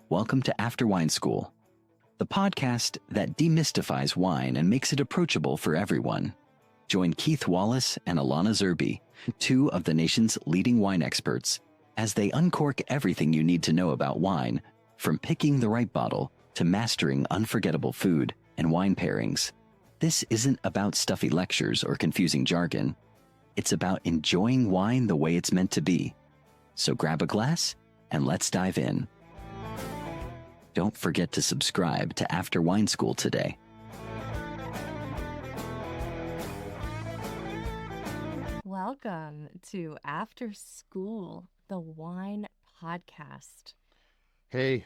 Welcome to After Wine School, the podcast that demystifies wine and makes it approachable for everyone. Join Keith Wallace and Alana Zerbe, two of the nation's leading wine experts, as they uncork everything you need to know about wine, from picking the right bottle to mastering unforgettable food and wine pairings. This isn't about stuffy lectures or confusing jargon. It's about enjoying wine the way it's meant to be. So grab a glass and let's dive in. Don't forget to subscribe to After Wine School today. Welcome to After School, the wine podcast. Hey,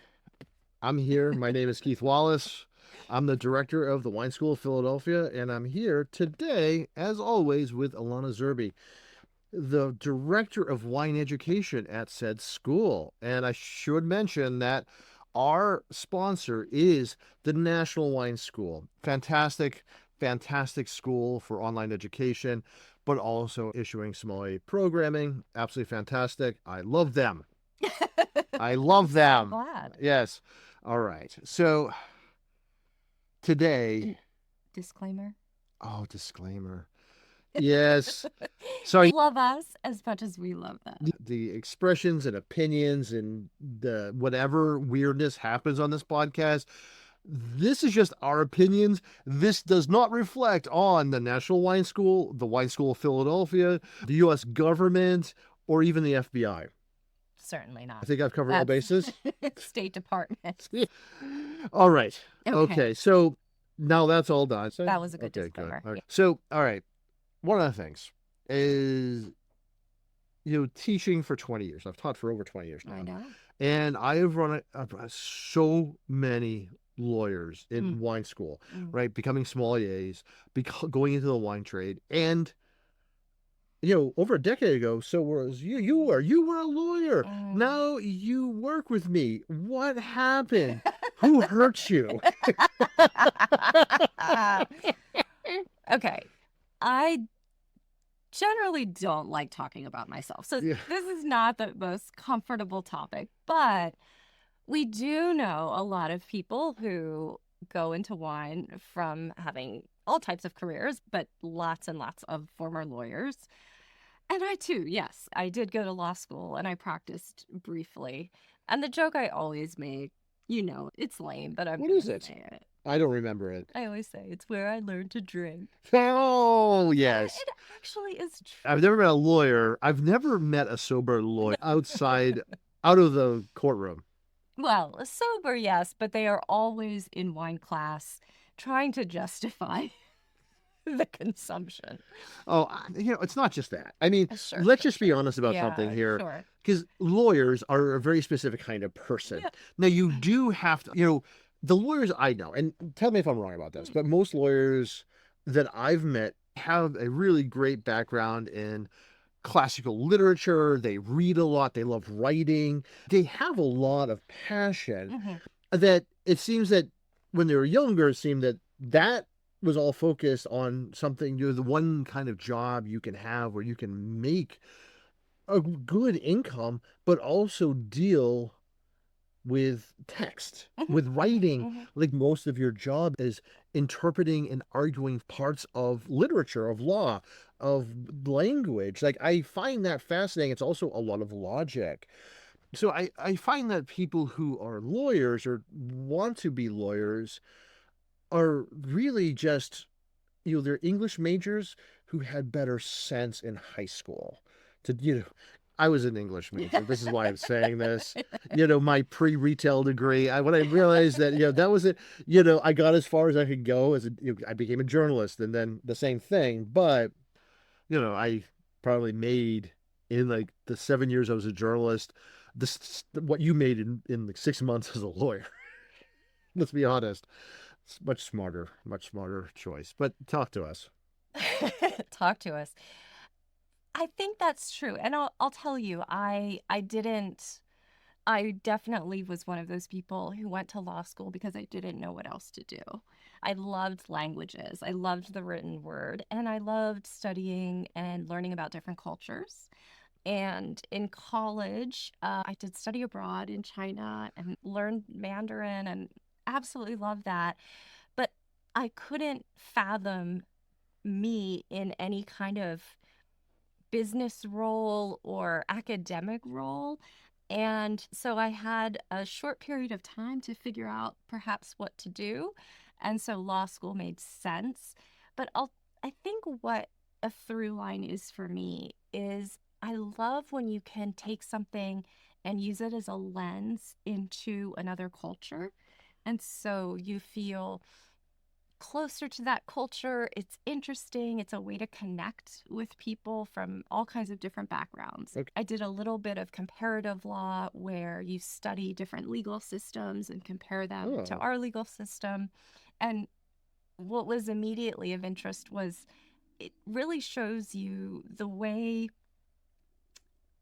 I'm here. My name is Keith Wallace. I'm the director of the Wine School of Philadelphia, and I'm here today, as always, with Alana Zerbe, the director of wine education at said school. And I should mention that our sponsor is the National Wine School. Fantastic school for online education, but also issuing sommelier programming. Absolutely fantastic. I love them. I love them. I'm glad. Yes. All right. So today. Disclaimer. Oh, disclaimer. Yes. Sorry. Love us as much as we love them. The expressions and opinions and the whatever weirdness happens on this podcast, this is just our opinions. This does not reflect on the National Wine School, the Wine School of Philadelphia, the U.S. government, or even the FBI. Certainly not. I think I've covered all bases. State Department. All right. Okay. So now that's all done. So, That was a good disclaimer. Good. All right. Yeah. So, all right. One of the things is, teaching for 20 years. I've taught for over 20 years now. I know. And I have run so many lawyers in wine school, right? Becoming sommeliers, going into the wine trade. And, over a decade ago, so was you. You were a lawyer. Now you work with me. What happened? Who hurt you? Okay. I generally don't like talking about myself. So Yeah. This is not the most comfortable topic, but we do know a lot of people who go into wine from having all types of careers, but lots and lots of former lawyers. And I too, yes, I did go to law school and I practiced briefly. And the joke I always make, it's lame, but I'm What gonna is it? say it. I don't remember it. I always say it's where I learned to drink. Oh, yes. It actually is true. I've never met a lawyer. I've never met a sober lawyer out of the courtroom. Well, sober, yes, but they are always in wine class trying to justify the consumption. Oh, it's not just that. I mean, Sure, let's sure, just be honest about something here. Sure. Because lawyers are a very specific kind of person. Yeah. Now, you do have to, the lawyers I know, and tell me if I'm wrong about this, but most lawyers that I've met have a really great background in classical literature. They read a lot. They love writing. They have a lot of passion that it seems that when they were younger, it seemed that was all focused on something, the one kind of job you can have where you can make a good income, but also deal with text, with writing. Like most of your job is interpreting and arguing parts of literature, of law, of language. Like, I find that fascinating. It's also a lot of logic. So I find that people who are lawyers or want to be lawyers are really just, they're English majors who had better sense in high school. I was an English major. This is why I'm saying this. My pre-retail degree. When I realized that, that was it. I got as far as I could go I became a journalist, and then the same thing. But, I probably made in like the 7 years I was a journalist, what you made in like 6 months as a lawyer. Let's be honest. It's much smarter choice. But talk to us. Talk to us. I think that's true. And I'll tell you, I definitely was one of those people who went to law school because I didn't know what else to do. I loved languages. I loved the written word, and I loved studying and learning about different cultures. And in college, I did study abroad in China and learned Mandarin and absolutely loved that. But I couldn't fathom me in any kind of business role or academic role. And so I had a short period of time to figure out perhaps what to do. And so law school made sense. But I think what a through line is for me is I love when you can take something and use it as a lens into another culture. And so you feel closer to that culture. It's interesting. It's a way to connect with people from all kinds of different backgrounds. Okay. I did a little bit of comparative law where you study different legal systems and compare them to Oh. our legal system. And what was immediately of interest was it really shows you the way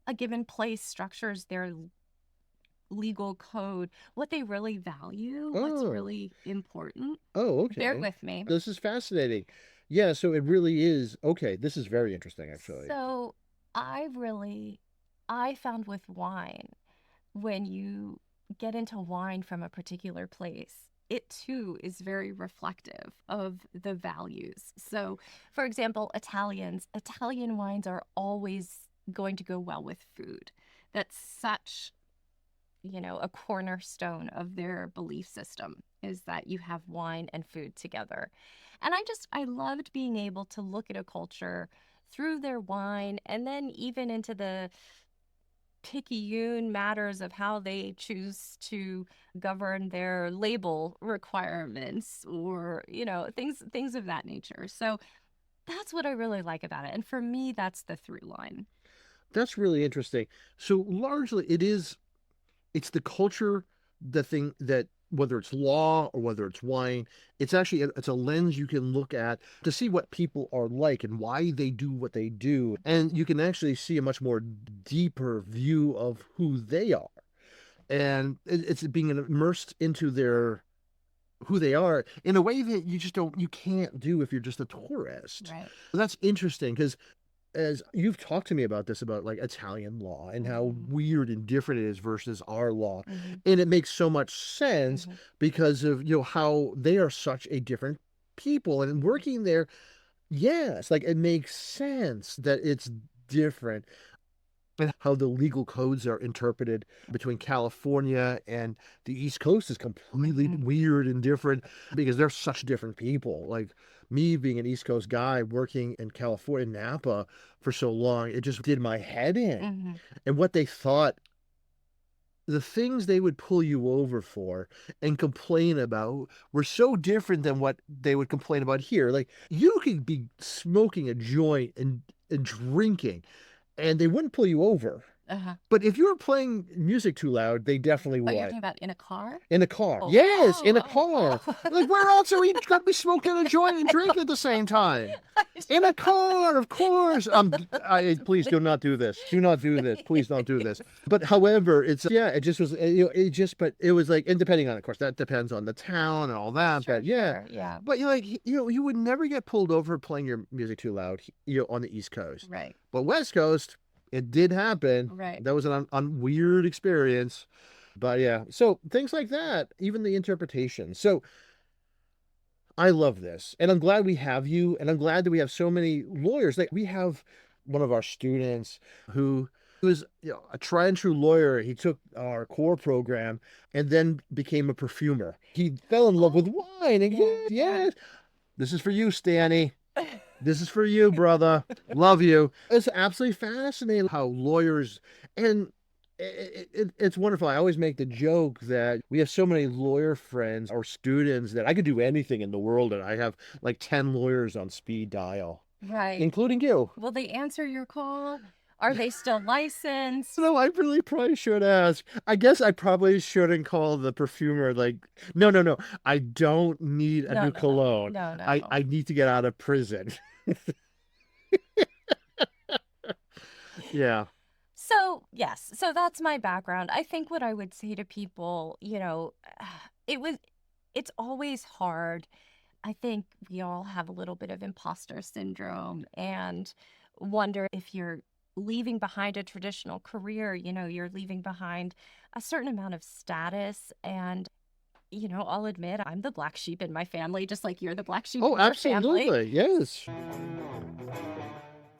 a given place structures their legal code, what they really value, what's Oh. really important. Oh, Bear okay. with me. This is fascinating. Yeah, so it really is. Okay, this is very interesting, actually. So I found with wine, when you get into wine from a particular place, it too is very reflective of the values. So, for example, Italian wines are always going to go well with food. That's such, a cornerstone of their belief system is that you have wine and food together. And I loved being able to look at a culture through their wine and then even into the picayune matters of how they choose to govern their label requirements or, things of that nature. So that's what I really like about it. And for me, that's the through line. That's really interesting. So largely it's the culture, the thing that whether it's law or whether it's wine, it's a lens you can look at to see what people are like and why they do what they do. And you can actually see a much more deeper view of who they are. And it's being immersed into who they are in a way that you can't do if you're just a tourist. Right. That's interesting because as you've talked to me about this, about like Italian law and how weird and different it is versus our law. And it makes so much sense because of, how they are such a different people. And working there, yes, like it makes sense that it's different. And how the legal codes are interpreted between California and the East Coast is completely weird and different because they're such different people. Like me being an East Coast guy working in California, Napa for so long, it just did my head in. And what they thought, the things they would pull you over for and complain about were so different than what they would complain about here. Like you could be smoking a joint and drinking, and they wouldn't pull you over. But if you were playing music too loud, they definitely would. Oh, you're talking about in a car? In a car. Oh. Yes, in a Oh. car. Like, where else are we going to be smoking a joint and drinking at the same time? In a car, of course. Please do not do this. Do not do this. Please don't do this. But however, it just was, but it was like, and depending on, of course, that depends on the town and all that. Sure, but yeah. sure, yeah. But you would never get pulled over playing your music too loud, on the East Coast. Right. But West Coast, it did happen. Right. That was an weird experience. But yeah, so things like that, even the interpretation. So I love this. And I'm glad we have you. And I'm glad that we have so many lawyers. Like we have one of our students who was a tried and true lawyer. He took our core program and then became a perfumer. He fell in love with wine. And yes. This is for you, Stanny. This is for you, brother. Love you. It's absolutely fascinating how lawyers, and it's wonderful. I always make the joke that we have so many lawyer friends or students that I could do anything in the world, and I have like 10 lawyers on speed dial. Right. Including you. Will they answer your call? Are they still licensed? No, I really probably should ask. I guess I probably shouldn't call the perfumer like, no. I don't need a new cologne. No. I need to get out of prison. Yeah. So, yes. So that's my background. I think what I would say to people, it's always hard. I think we all have a little bit of imposter syndrome and wonder if you're leaving behind a traditional career. You're leaving behind a certain amount of status. And, I'll admit I'm the black sheep in my family, just like you're the black sheep in Oh, your family. absolutely. Yes.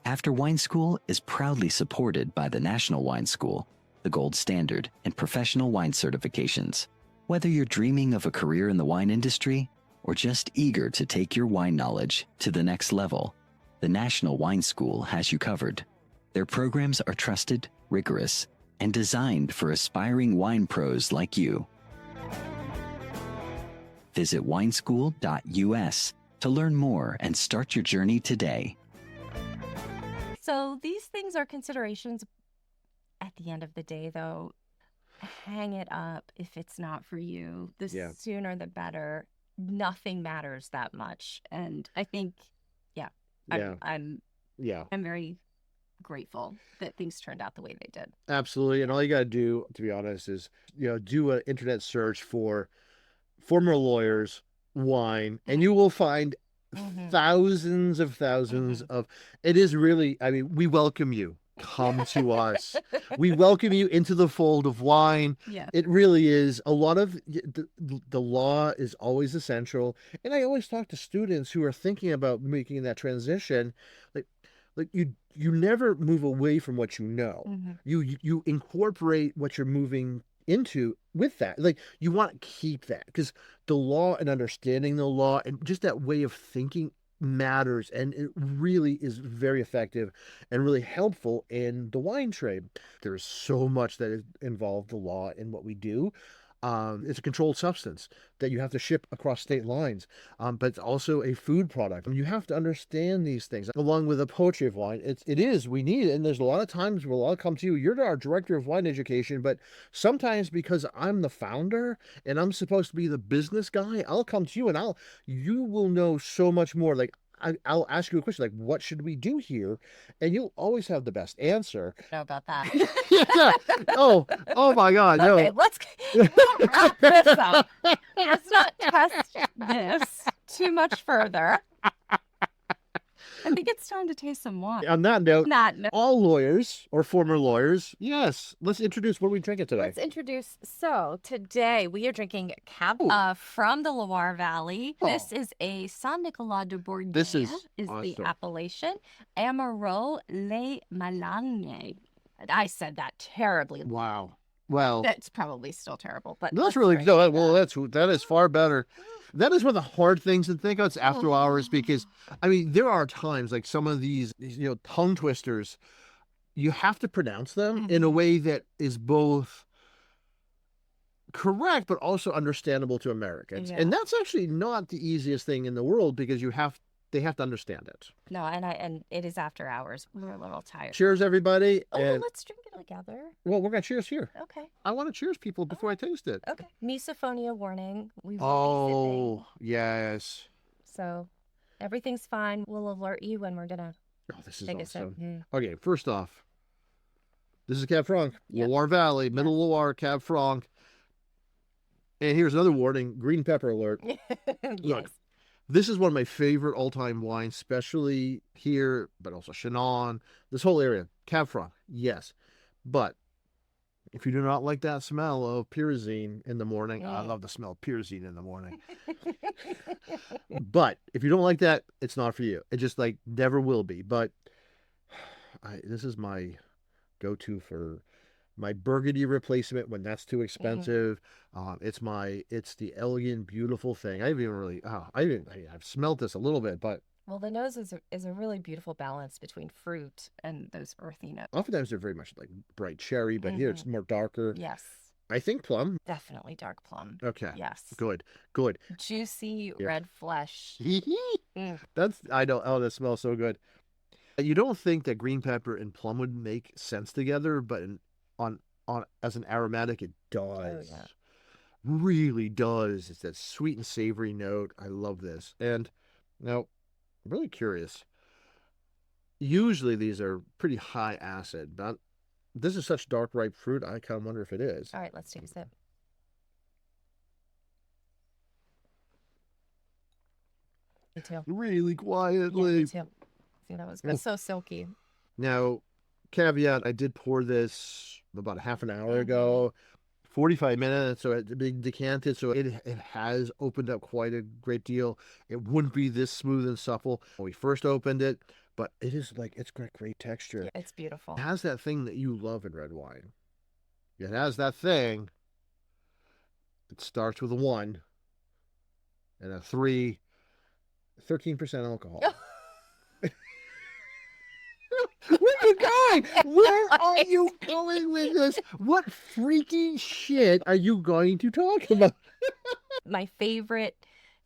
After Wine School is proudly supported by the National Wine School, the gold standard in professional wine certifications. Whether you're dreaming of a career in the wine industry or just eager to take your wine knowledge to the next level, the National Wine School has you covered. Their programs are trusted, rigorous, and designed for aspiring wine pros like you. Visit wineschool.us to learn more and start your journey today. So these things are considerations. At the end of the day, though, hang it up if it's not for you. The Yeah. sooner the better. Nothing matters that much. And I think, Yeah. I'm Yeah. very grateful that things turned out the way they did. Absolutely. And all you got to do, to be honest, is, do an internet search for former lawyers, wine, and you will find thousands of, it is really, I mean, we welcome you. Come to us. We welcome you into the fold of wine. Yeah. It really is. A lot of the law is always essential. And I always talk to students who are thinking about making that transition. Like you never move away from what you know. You incorporate what you're moving into with that. Like, you want to keep that, because the law and understanding the law and just that way of thinking matters, and it really is very effective and really helpful in the wine trade. There is so much that is involved the law in what we do. It's a controlled substance that you have to ship across state lines, but it's also a food product. You have to understand these things, along with the poetry of wine. We need it, and there's a lot of times where I'll come to you. You're our director of wine education, but sometimes because I'm the founder and I'm supposed to be the business guy, I'll come to you and you will know so much more. Like, I'll ask you a question like, what should we do here? And you'll always have the best answer. I know about that. Yeah. Oh my God. No. Okay, let's wrap this up. Let's not test this too much further. I think it's time to taste some wine. On that note, No. all lawyers or former lawyers, yes, let's introduce what are we drinking today. Let's introduce. So today we are drinking Cab from the Loire Valley. Oh. This is a Saint Nicolas de Bourgogne. This is the awesome. appellation. Amarot les Malagnes. I said that terribly. Wow. Well, That's probably still terrible, but that's let's really drink no. it. Well, that is far better. That is one of the hard things to think of. It's after hours, because I mean, there are times like some of these tongue twisters, you have to pronounce them in a way that is both correct but also understandable to Americans, and that's actually not the easiest thing in the world, because they have to understand it. No, and it is after hours. We're a little tired. Cheers, everybody! Oh, And let's drink it together. well, we're gonna cheers here. Okay. I want to cheers people before I taste it. Okay. Misophonia warning. We will be Oh, yes. sipping. So everything's fine. We'll alert you when we're gonna Oh, this is take a sip. awesome. Okay, first off, this is Cab Franc, Yep. Loire Valley, Middle Loire, Cab Franc. And here's another warning, green pepper alert. Yes. Look, this is one of my favorite all-time wines, especially here, but also Chenin, this whole area. Cab Franc, yes. But if you do not like that smell of pyrazine in the morning, I love the smell of pyrazine in the morning. But if you don't like that, it's not for you. It just never will be. But this is my go-to for my Burgundy replacement when that's too expensive. It's the elegant, beautiful thing. I've smelled this a little bit, but Well, the nose is a really beautiful balance between fruit and those earthy notes. oftentimes they're very much like bright cherry, but here it's more darker. Yes. I think plum. Definitely dark plum. Okay. Yes. Good. Juicy Yeah. red flesh. I know. Oh, that smells so good. You don't think that green pepper and plum would make sense together, but on as an aromatic, it does. Oh, yeah. Really does. It's that sweet and savory note. I love this. And now, I'm really curious. Usually these are pretty high acid, but this is such dark ripe fruit. I kind of wonder if it is. All right, let's take a sip. Me too. Really Yeah, quietly. me too. See, that was good. So silky. Now, caveat, I did pour this about a half an hour ago, 45 minutes, so it's been decanted, so it has opened up quite a great deal. It wouldn't be this smooth and supple when we first opened it, but it is like, it's got great texture. Yeah, it's beautiful. It has that thing that you love in red wine. It has that thing. It starts with a 1 and a 3, 13% alcohol. Where are you going? Where are you going with this? What freaky shit are you going to talk about? My favorite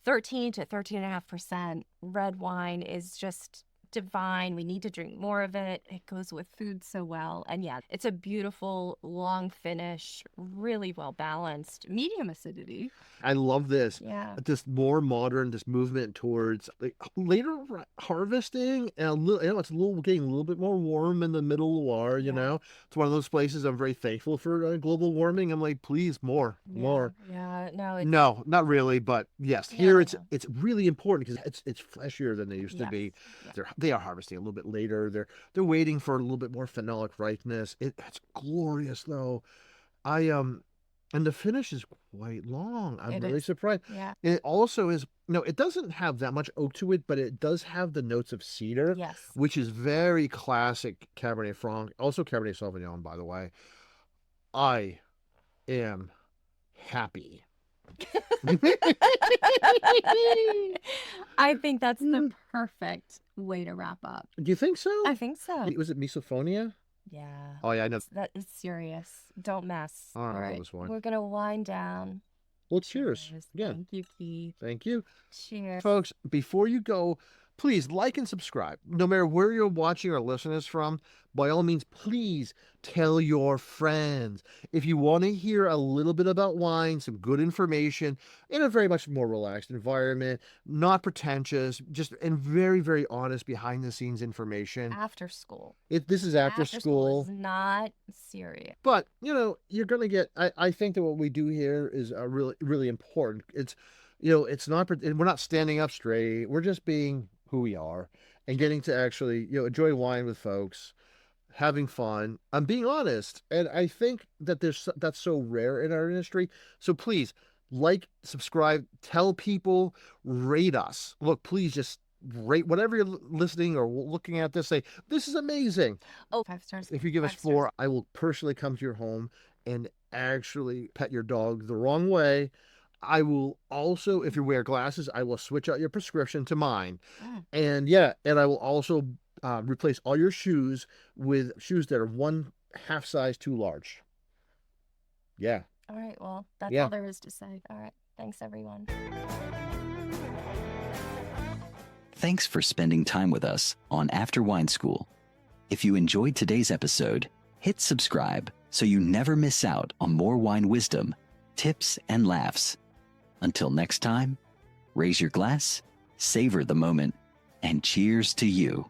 13 to 13.5% red wine is just divine. We need to drink more of it. It goes with food so well. And yeah, it's a beautiful, long finish, really well balanced, medium acidity. I love this. Yeah. This more modern, this movement towards like later harvesting, and a little, it's getting a little bit more warm in the middle Loire. You know, it's one of those places I'm very thankful for global warming. I'm like, please, more. Yeah, no, No, not really, but yes, here it's really important because it's fleshier than they used to be. Yeah. They are harvesting a little bit later. They're waiting for a little bit more phenolic ripeness. It's glorious though. And the finish is quite long. I'm really surprised. Yeah. It also is, it doesn't have that much oak to it, but it does have the notes of cedar, which is very classic Cabernet Franc, also Cabernet Sauvignon, by the way. I am happy. I think that's the perfect way to wrap up. Do you think so? I think so. Was it misophonia? Yeah. Oh, yeah, I know. That is serious. Don't mess. All right. We're going to wind down. Well, cheers. Yeah. Thank you, Keith. Thank you. Cheers. Folks, before you go, please like and subscribe. No matter where you're watching or listening us from, by all means, please tell your friends. If you want to hear a little bit about wine, some good information in a very much more relaxed environment, not pretentious, just and very, very honest behind the scenes information. After school. This is after school. Is not serious. But, you're going to get, I think that what we do here is really, really important. It's, it's not, we're not standing up straight. We're just being who we are and getting to actually, enjoy wine with folks, having fun. I'm being honest. And I think that that's so rare in our industry. So please like, subscribe, tell people, rate us. Look, please just rate whatever you're listening or looking at this. Say, this is amazing. Oh, 5 stars. If you give us 4, I will personally come to your home and actually pet your dog the wrong way. I will also, if you wear glasses, I will switch out your prescription to mine. And I will also replace all your shoes with shoes that are 1/2 size too large. Yeah. All right. Well, that's all there is to say. All right. Thanks, everyone. Thanks for spending time with us on After Wine School. If you enjoyed today's episode, hit subscribe so you never miss out on more wine wisdom, tips, and laughs. Until next time, raise your glass, savor the moment, and cheers to you.